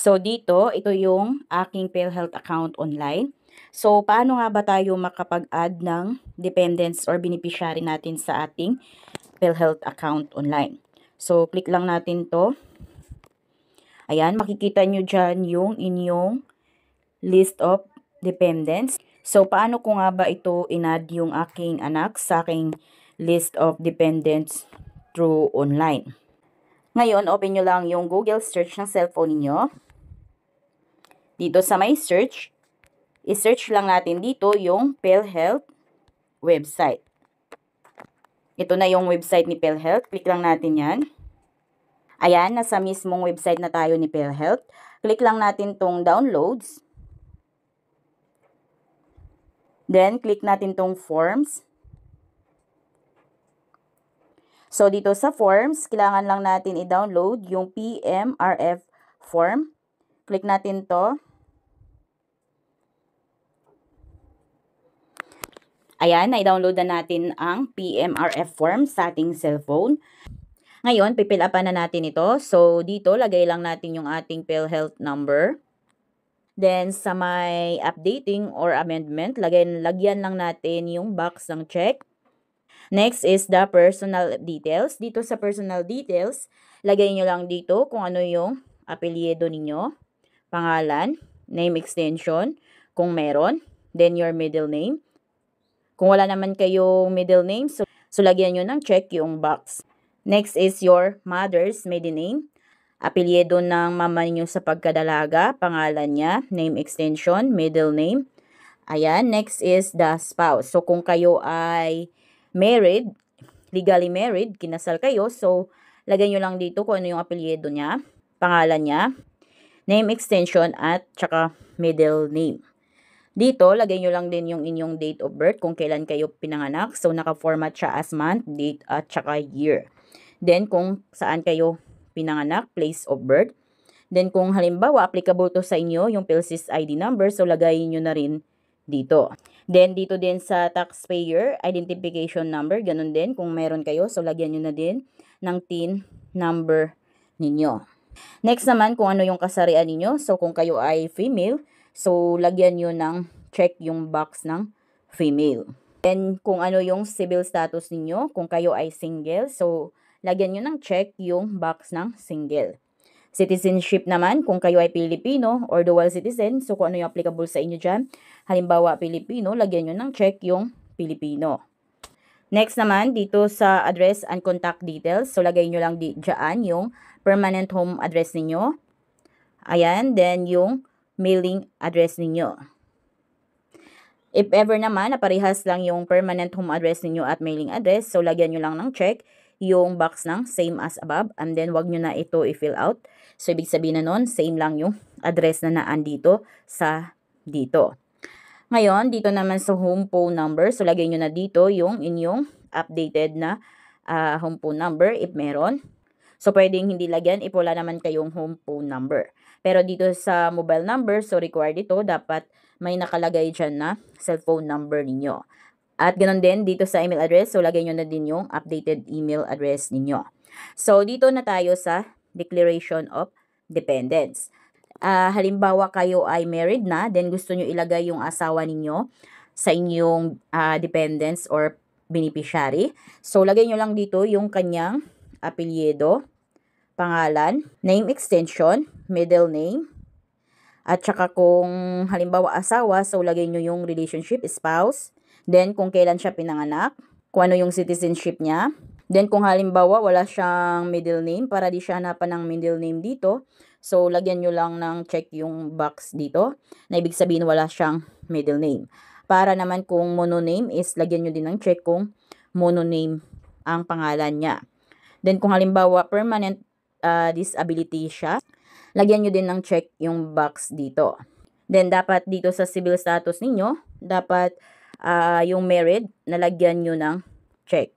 So dito, ito yung aking PhilHealth account online. So paano nga ba tayo makapag-add ng dependents or beneficiary natin sa ating PhilHealth account online? So click lang natin to. Ayan, makikita nyo dyan yung inyong list of dependents. So paano ko nga ba ito in-add yung aking anak sa aking list of dependents through online? Ngayon, open nyo lang yung Google search ng cellphone niyo. Dito sa may search, i-search lang natin dito yung PhilHealth website. Ito na yung website ni PhilHealth. Click lang natin yan. Ayan, nasa mismong website na tayo ni PhilHealth. Click lang natin tong downloads. Then, click natin tong forms. So, dito sa forms, kailangan lang natin i-download yung PMRF form. Click natin to. Ayan, na-download na natin ang PMRF form sa ating cellphone. Ngayon, pipil upan na natin ito. So, dito, lagay lang natin yung ating PhilHealth number. Then, sa may updating or amendment, lagyan lang natin yung box ng check. Next is the personal details. Dito sa personal details, lagay nyo lang dito kung ano yung apelyido ninyo, pangalan, name extension, kung meron, then your middle name. Kung wala naman kayong middle name, so lagyan nyo ng check yung box. Next is your mother's maiden name, apelyido ng mama niyo sa pagkadalaga, pangalan niya, name extension, middle name. Ayan, next is the spouse. So, kung kayo ay married, legally married, kinasal kayo, so, lagay nyo lang dito kung ano yung apelyido niya, pangalan niya, name extension, at saka middle name. Dito, lagay nyo lang din yung inyong date of birth, kung kailan kayo pinanganak. So, naka-format siya as month, date, at saka year. Then, kung saan kayo pinanganak, place of birth. Then, kung halimbawa, applicable to sa inyo, yung PhilSys ID number, so lagay nyo na rin dito. Then, dito din sa taxpayer identification number, ganun din. Kung meron kayo, so lagyan nyo na din ng TIN number ninyo. Next naman, kung ano yung kasarian ninyo. So, kung kayo ay female, so lagyan nyo ng check yung box ng female. Then, kung ano yung civil status ninyo, kung kayo ay single, so lagyan nyo ng check yung box ng single. Citizenship naman, kung kayo ay Pilipino or dual citizen, so kung ano yung applicable sa inyo dyan. Halimbawa, Pilipino, lagyan nyo ng check yung Pilipino. Next naman, dito sa address and contact details, so lagay nyo lang dyan yung permanent home address ninyo. Ayan, then yung mailing address ninyo. If ever naman, naparehas lang yung permanent home address ninyo at mailing address, so lagyan nyo lang ng check yung box ng same as above, and then wag nyo na ito i-fill out. So, ibig sabihin na nun, same lang yung address na naan dito sa dito. Ngayon, dito naman sa home phone number, so lagay nyo na dito yung inyong updated na home phone number if meron. So, pwedeng hindi lagyan if wala naman kayong home phone number. Pero dito sa mobile number, so required ito, dapat may nakalagay dyan na cellphone number ninyo. At ganoon din dito sa email address, so lagay nyo na din yung updated email address ninyo. So, dito na tayo sa declaration of dependents. Halimbawa kayo ay married na, then gusto nyo ilagay yung asawa ninyo sa inyong dependents or beneficiary. So, lagay nyo lang dito yung kanyang apelyido, pangalan, name extension, middle name, at saka kung halimbawa asawa, so lagay nyo yung relationship, spouse, then kung kailan siya pinanganak, kung ano yung citizenship niya, then kung halimbawa wala siyang middle name, para di siya hanapan ng middle name dito, so lagyan nyo lang ng check yung box dito, na ibig sabihin wala siyang middle name. Para naman kung mononame is lagyan nyo din ng check kung mononame ang pangalan niya. Then kung halimbawa permanent disability siya, lagyan nyo din ng check yung box dito. Then dapat dito sa civil status ninyo, dapat yung married, nalagyan nyo ng check.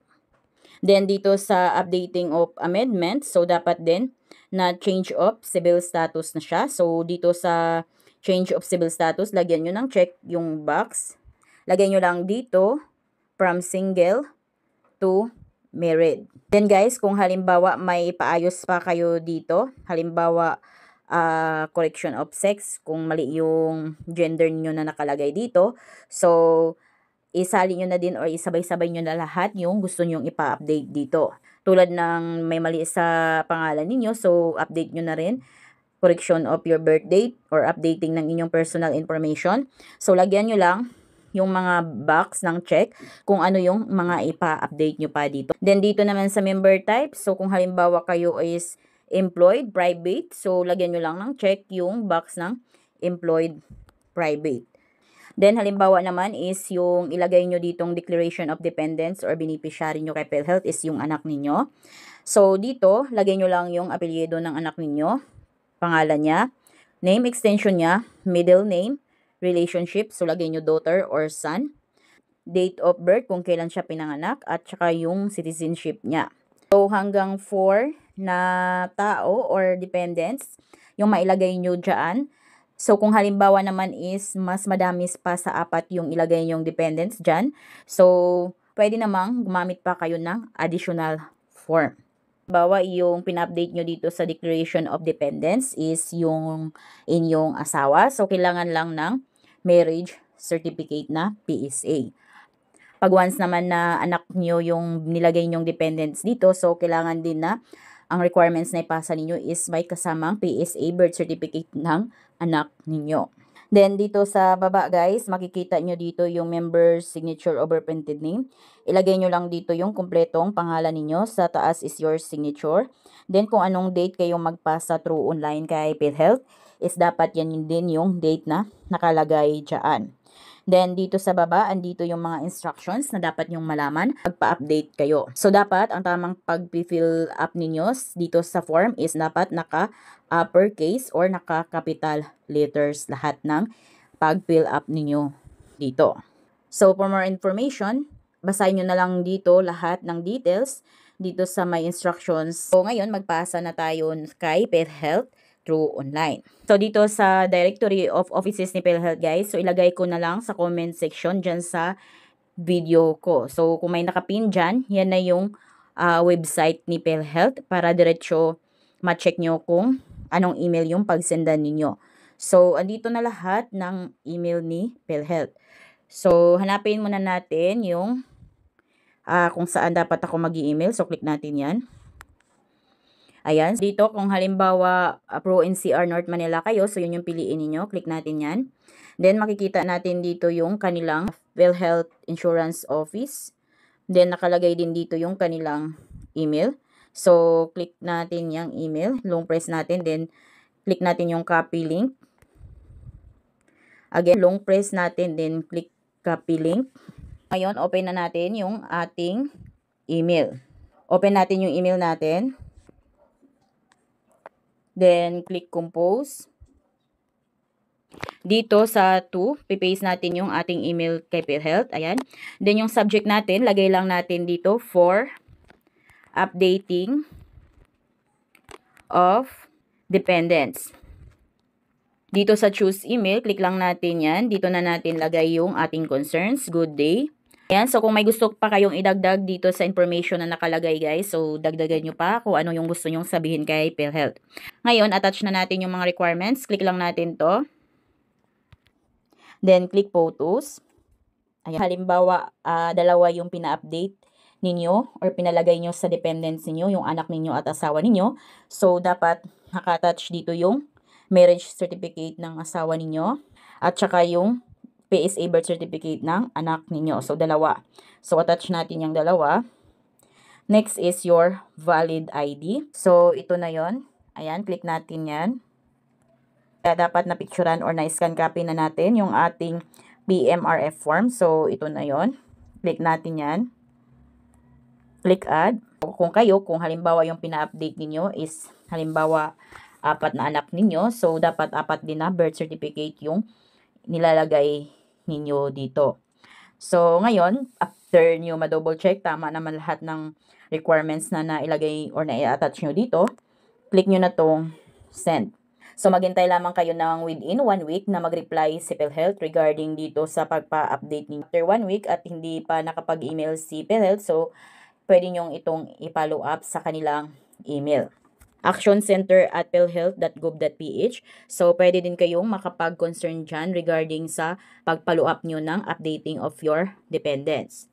Then dito sa updating of amendment, so dapat din na change of civil status na siya. So dito sa change of civil status, lagyan nyo ng check yung box. Lagyan nyo lang dito from single to married. Then guys, kung halimbawa may paayos pa kayo dito, halimbawa correction of sex kung mali yung gender niyo na nakalagay dito. So, isali nyo na din or isabay-sabay nyo na lahat yung gusto nyong ipa-update dito. Tulad ng may mali sa pangalan ninyo, so update nyo na rin. Correction of your birth date or updating ng inyong personal information. So, lagyan nyo lang yung mga box ng check kung ano yung mga ipa-update nyo pa dito. Then, dito naman sa member type, so kung halimbawa kayo is employed, private, so lagyan nyo lang ng check yung box ng employed, private. Then, halimbawa naman is yung ilagay nyo ditong declaration of dependence or beneficiary nyo kay PhilHealth is yung anak ninyo. So, dito, lagay nyo lang yung apelyido ng anak ninyo, pangalan niya, name extension niya, middle name, relationship, so lagay nyo daughter or son, date of birth kung kailan siya pinanganak, at saka yung citizenship niya. So, hanggang 4 na tao or dependents, yung mailagay nyo dyan. So, kung halimbawa naman is mas madami pa sa 4 yung ilagay yung dependents dyan, so, pwede namang gumamit pa kayo ng additional form. Bawa yung pina-update nyo dito sa declaration of dependence is yung inyong asawa. So, kailangan lang ng marriage certificate na PSA. Pag once naman na anak nyo yung nilagay nyong dependents dito, so, kailangan din na ang requirements na ipasa ninyo is may kasamang PSA birth certificate ng anak ninyo. Then, dito sa baba guys, makikita nyo dito yung member's signature over printed name. Ilagay nyo lang dito yung kumpletong pangalan ninyo. Sa taas is your signature. Then, kung anong date kayong magpasa through online kay PhilHealth, is dapat yan din yung date na nakalagay dyan. Then, dito sa baba, andito yung mga instructions na dapat nyong malaman pagpa-update kayo. So, dapat ang tamang pag-fill up ninyo dito sa form is dapat naka-uppercase or naka-capital letters lahat ng pag-fill up ninyo dito. So, for more information, basahin nyo na lang dito lahat ng details dito sa my instructions. So, ngayon, magpasa na tayo kay PhilHealth through online. So, dito sa directory of offices ni PhilHealth guys, so ilagay ko na lang sa comment section dyan sa video ko. So, kung may nakapin dyan, yan na yung website ni PhilHealth para diretso ma-check nyo kung anong email yung pagsendan ninyo. So, andito na lahat ng email ni PhilHealth. So, hanapin muna natin yung kung saan dapat ako mag-email. So, click natin yan. Ayan, dito kung halimbawa Pro NCR North Manila kayo, so yun yung piliin niyo, click natin yan. Then makikita natin dito yung kanilang PhilHealth Insurance Office. Then nakalagay din dito yung kanilang email. So click natin yung email, long press natin, then click natin yung copy link. Again, long press natin, then click copy link. Ngayon, open na natin yung ating email. Open natin yung email natin. Then, click compose. Dito sa 2, pipaste natin yung ating email kay PhilHealth. Ayan. Then, yung subject natin, lagay lang natin dito for updating of dependents. Dito sa choose email, click lang natin yan. Dito na natin lagay yung ating concerns. Good day. Ayan, so kung may gusto pa kayong idagdag dito sa information na nakalagay guys, so dagdagan nyo pa kung ano yung gusto nyong sabihin kay PhilHealth. Ngayon, attach na natin yung mga requirements. Click lang natin to. Then, click photos. Ayan. Halimbawa, dalawa yung pina-update ninyo or pinalagay nyo sa dependents ninyo, yung anak ninyo at asawa ninyo. So, dapat naka-attach dito yung marriage certificate ng asawa ninyo at saka yung PSA birth certificate ng anak ninyo. So, dalawa. So, attach natin yung dalawa. Next is your valid ID. So, ito na yon. Ayan, click natin yan. Kaya dapat na-picturean or na-scan copy na natin yung ating PMRF form. So, ito na yon. Click natin yan. Click add. Kung kayo, kung halimbawa yung pina-update ninyo is halimbawa 4 na anak ninyo. So, dapat 4 din na birth certificate yung nilalagay ninyo dito. So, ngayon, after nyo ma-double check, tama naman lahat ng requirements na nailagay or na-attach nyo dito, click nyo na tong send. So, maghintay lamang kayo ng within 1 week na mag-reply si PhilHealth regarding dito sa pagpa-update ninyo. After 1 week at hindi pa nakapag-email si PhilHealth, so, pwede nyong itong i-follow up sa kanilang email. actioncenter@philhealth.gov.ph. So, pwede din kayong makapag-concern dyan regarding sa pag-follow up nyo ng updating of your dependents.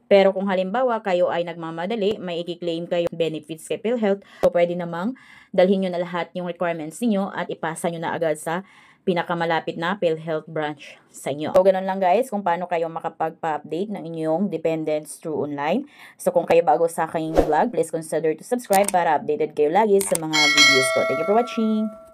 Pero kung halimbawa kayo ay nagmamadali, may i-claim kayo benefits kay PhilHealth, so pwede namang dalhin nyo na lahat yung requirements niyo at ipasa nyo na agad sa pinakamalapit na PhilHealth branch sa inyo. So, ganun lang guys kung paano kayo makapagpa-update ng inyong dependents through online. So, kung kayo bago sa aking vlog, please consider to subscribe para updated kayo lagi sa mga videos ko. Thank you for watching!